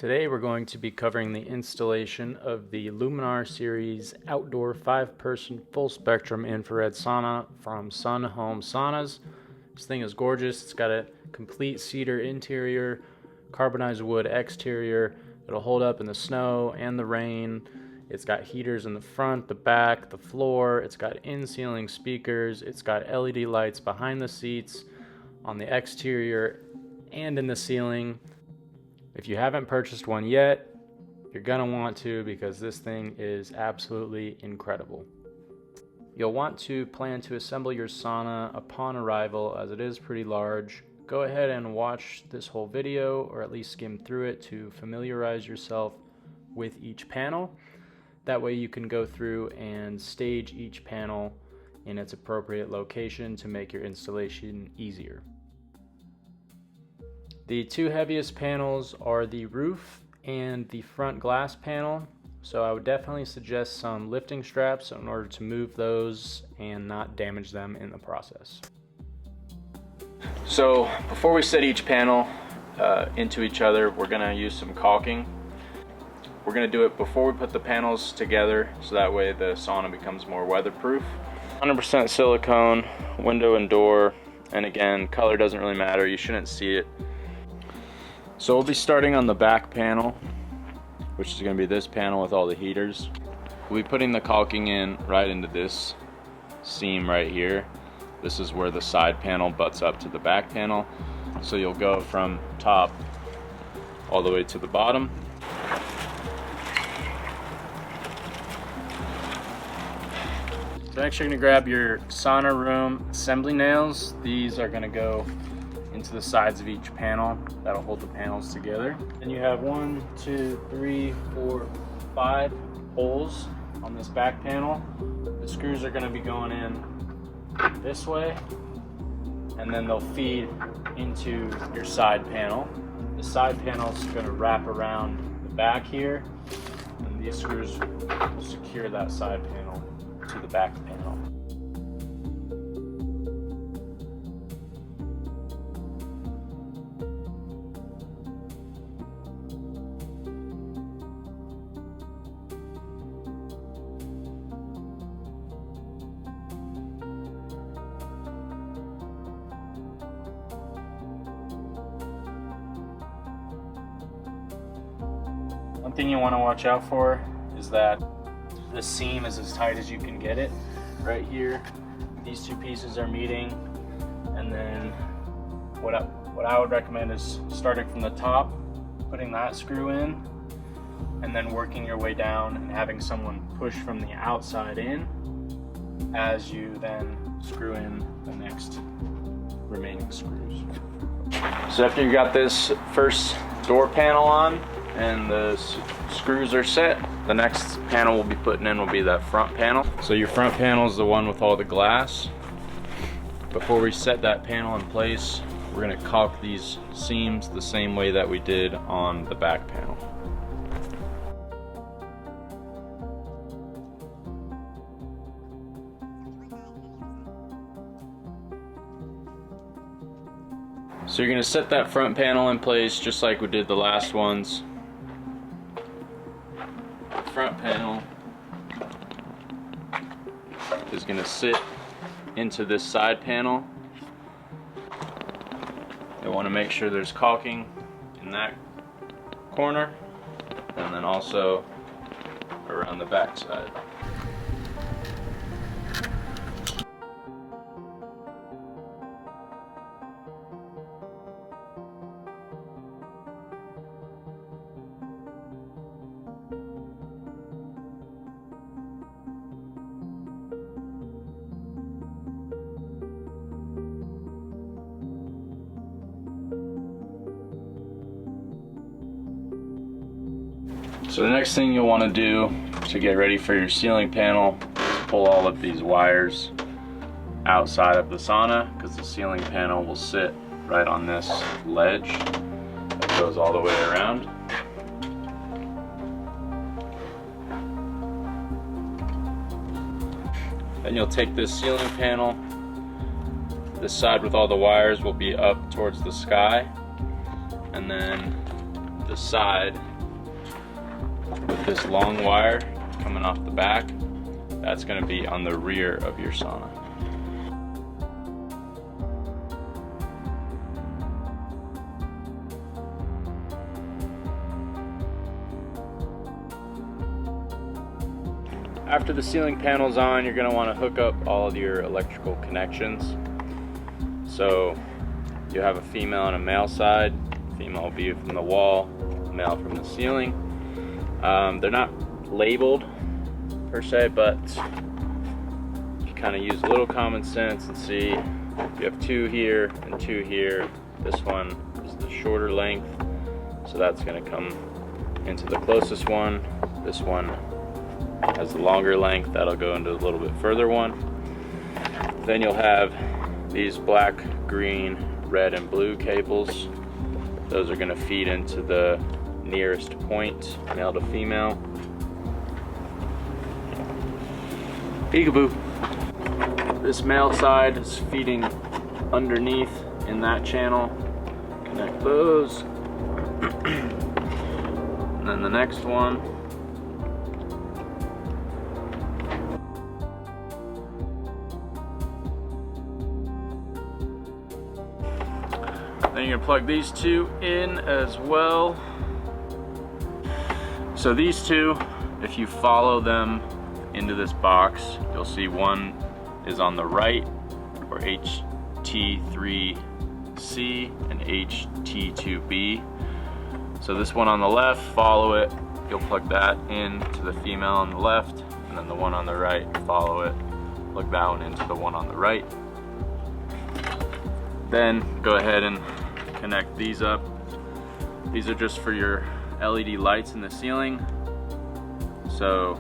Today we're going to be covering the installation of the Luminar Series Outdoor 5-person Full-Spectrum Infrared Sauna from Sun Home Saunas. This thing is gorgeous. It's got a complete cedar interior, carbonized wood exterior. It'll hold up in the snow and the rain. It's got heaters in the front, the back, the floor. It's got in-ceiling speakers. It's got LED lights behind the seats, on the exterior, and in the ceiling. If you haven't purchased one yet, you're gonna want to, because this thing is absolutely incredible. You'll want to plan to assemble your sauna upon arrival, as it is pretty large. Go ahead and watch this whole video, or at least skim through it to familiarize yourself with each panel. That way you can go through and stage each panel in its appropriate location to make your installation easier. The two heaviest panels are the roof and the front glass panel, so I would definitely suggest some lifting straps in order to move those and not damage them in the process. So before we set each panel into each other, we're going to use some caulking. We're going to do it before we put the panels together, so that way the sauna becomes more weatherproof. 100% silicone, window and door, and again, color doesn't really matter, you shouldn't see it. So we'll be starting on the back panel, which is going to be this panel with all the heaters. We'll be putting the caulking in right into this seam right here. This is where the side panel butts up to the back panel. So you'll go from top all the way to the bottom. So next you're going to grab your sauna room assembly nails. These are going to go into the sides of each panel. That'll hold the panels together. And you have 1, 2, 3, 4, 5 holes on this back panel. The screws are going to be going in this way, and then they'll feed into your side panel. The side panel is going to wrap around the back here, and these screws will secure that side panel to the back panel. One thing you want to watch out for is that the seam is as tight as you can get it. Right here, these two pieces are meeting, and then what I would recommend is starting from the top, putting that screw in, and then working your way down and having someone push from the outside in as you then screw in the next remaining screws. So after you got this first door panel on and the screws are set, the next panel we'll be putting in will be that front panel. So your front panel is the one with all the glass. Before we set that panel in place, we're going to caulk these seams the same way that we did on the back panel. So you're going to set that front panel in place just like we did the last ones. The front panel is going to sit into this side panel. You want to make sure there's caulking in that corner, and then also around the back side. So the next thing you'll want to do to get ready for your ceiling panel is pull all of these wires outside of the sauna, because the ceiling panel will sit right on this ledge that goes all the way around. Then you'll take this ceiling panel, this side with all the wires will be up towards the sky, and then the side this long wire coming off the back, that's going to be on the rear of your sauna. After the ceiling panel's on, you're going to want to hook up all of your electrical connections. So you have a female and a male side. Female will be from the wall, male from the ceiling. They're not labeled per se, but you kind of use a little common sense and see if you have two here and two here. This one is the shorter length, so that's going to come into the closest one. This one has the longer length, that'll go into a little bit further one. Then you'll have these black, green, red, and blue cables. Those are going to feed into the nearest point, male to female. Peekaboo. This male side is feeding underneath in that channel. Connect those. And then the next one. Then you're gonna plug these two in as well. So these two, if you follow them into this box, you'll see one is on the right, or HT3C and HT2B. So this one on the left, follow it, you'll plug that in to the female on the left, and then the one on the right, follow it, plug that one into the one on the right. Then go ahead and connect these up. These are just for your LED lights in the ceiling. So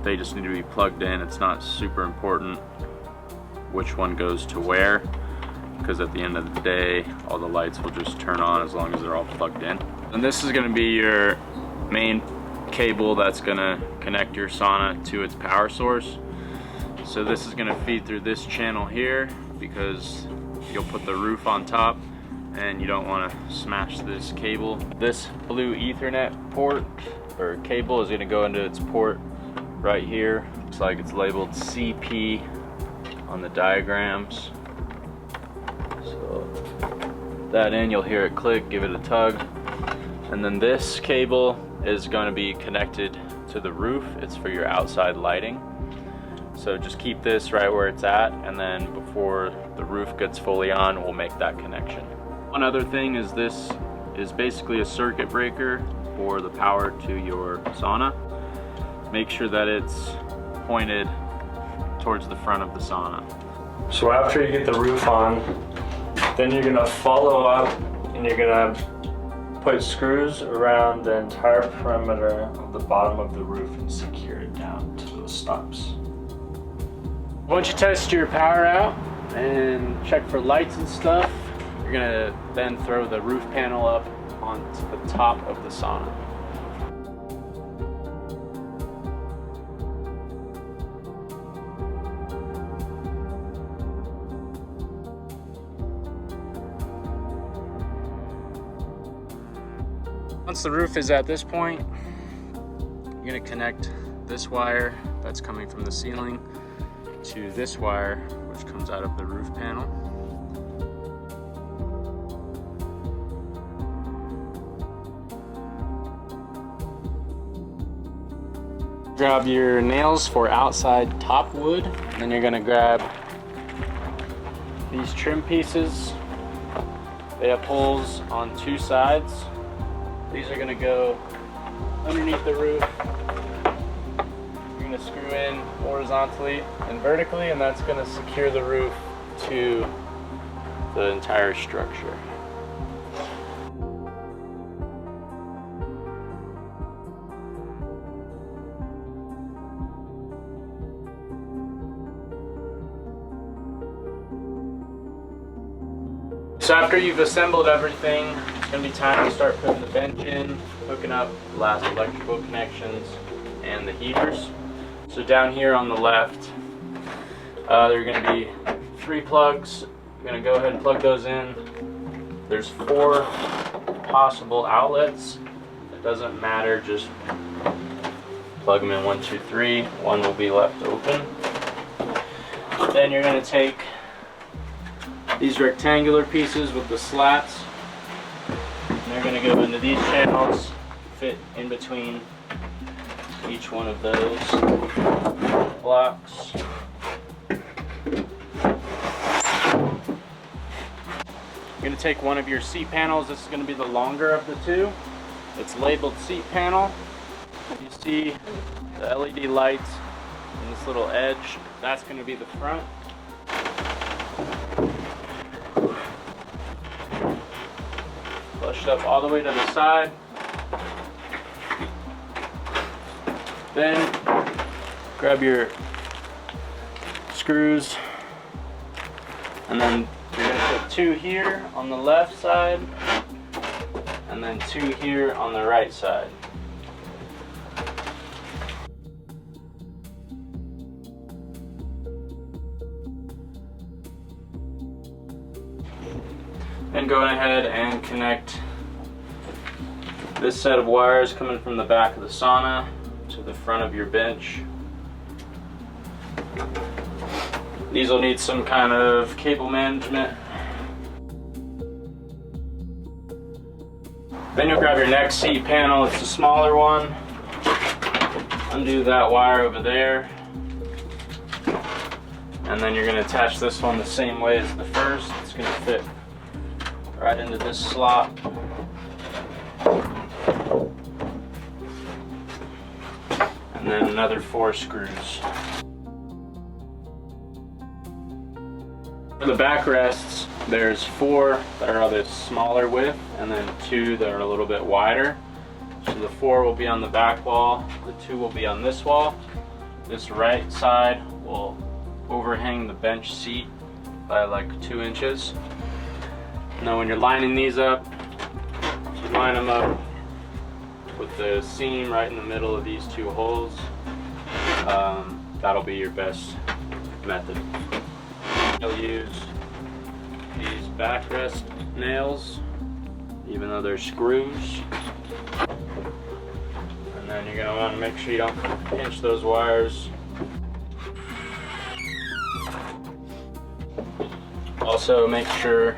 they just need to be plugged in. It's not super important which one goes to where, because at the end of the day, all the lights will just turn on as long as they're all plugged in. And this is gonna be your main cable that's gonna connect your sauna to its power source. So this is gonna feed through this channel here, because you'll put the roof on top and you don't want to smash this cable. This blue Ethernet port or cable is going to go into its port right here. Looks like it's labeled CP on the diagrams. So that in, you'll hear it click, give it a tug. And then this cable is going to be connected to the roof. It's for your outside lighting. So just keep this right where it's at, and then before the roof gets fully on, we'll make that connection. One other thing is this is basically a circuit breaker for the power to your sauna. Make sure that it's pointed towards the front of the sauna. So after you get the roof on, then you're gonna follow up and you're gonna put screws around the entire perimeter of the bottom of the roof and secure it down to those stops. Once you test your power out and check for lights and stuff, you're gonna then throw the roof panel up onto the top of the sauna. Once the roof is at this point, you're gonna connect this wire that's coming from the ceiling to this wire, which comes out of the roof panel. Grab your nails for outside top wood, and then you're gonna grab these trim pieces. They have holes on two sides. These are gonna go underneath the roof. You're gonna screw in horizontally and vertically, and that's gonna secure the roof to the entire structure. So after you've assembled everything, it's going to be time to start putting the bench in, hooking up the last electrical connections and the heaters. So down here on the left, there are going to be 3 plugs. I'm going to go ahead and plug those in. There's 4 possible outlets. It doesn't matter, just plug them in 1, 2, 3. One will be left open. Then you're going to take these rectangular pieces with the slats. And they're going to go into these channels, fit in between each one of those blocks. You're going to take one of your seat panels. This is going to be the longer of the two. It's labeled seat panel. You see the LED lights and this little edge. That's going to be the front. Push it up all the way to the side. Then grab your screws, and then you're going to put 2 here on the left side and then 2 here on the right side. Then go ahead and connect this set of wires coming from the back of the sauna to the front of your bench. These will need some kind of cable management. Then you'll grab your next seat panel. It's a smaller one. Undo that wire over there. And then you're going to attach this one the same way as the first. It's going to fit right into this slot. And then another 4 screws. For the backrests, there's 4 that are this smaller width, and then 2 that are a little bit wider. So the 4 will be on the back wall, the 2 will be on this wall. This right side will overhang the bench seat by like 2 inches. Now when you're lining these up, you line them up with the seam right in the middle of these 2 holes. That'll be your best method. You'll use these backrest nails, even though they're screws. And then you're going to want to make sure you don't pinch those wires. Also make sure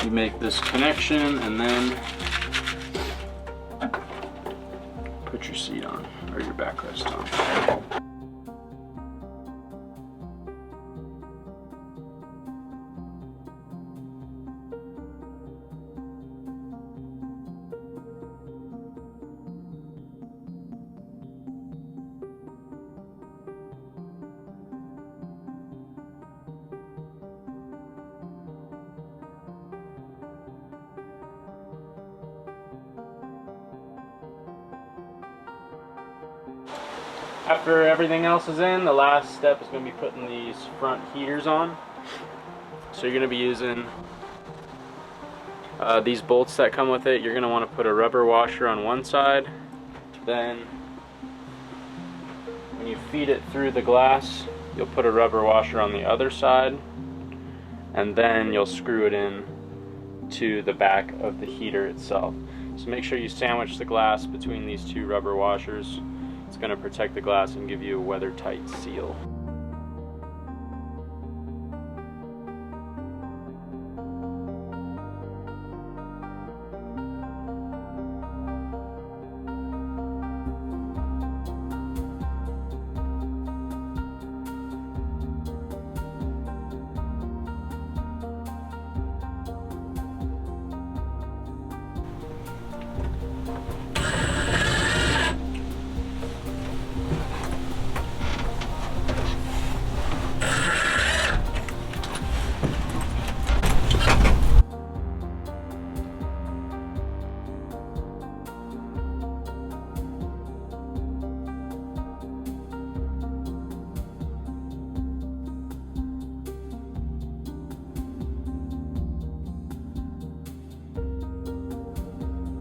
you make this connection and then put your seat on, or your backrest on. After everything else is in, the last step is going to be putting these front heaters on. So you're going to be using these bolts that come with it. You're going to want to put a rubber washer on one side. Then when you feed it through the glass, you'll put a rubber washer on the other side. And then you'll screw it in to the back of the heater itself. So make sure you sandwich the glass between these 2 rubber washers. It's going to protect the glass and give you a weather-tight seal.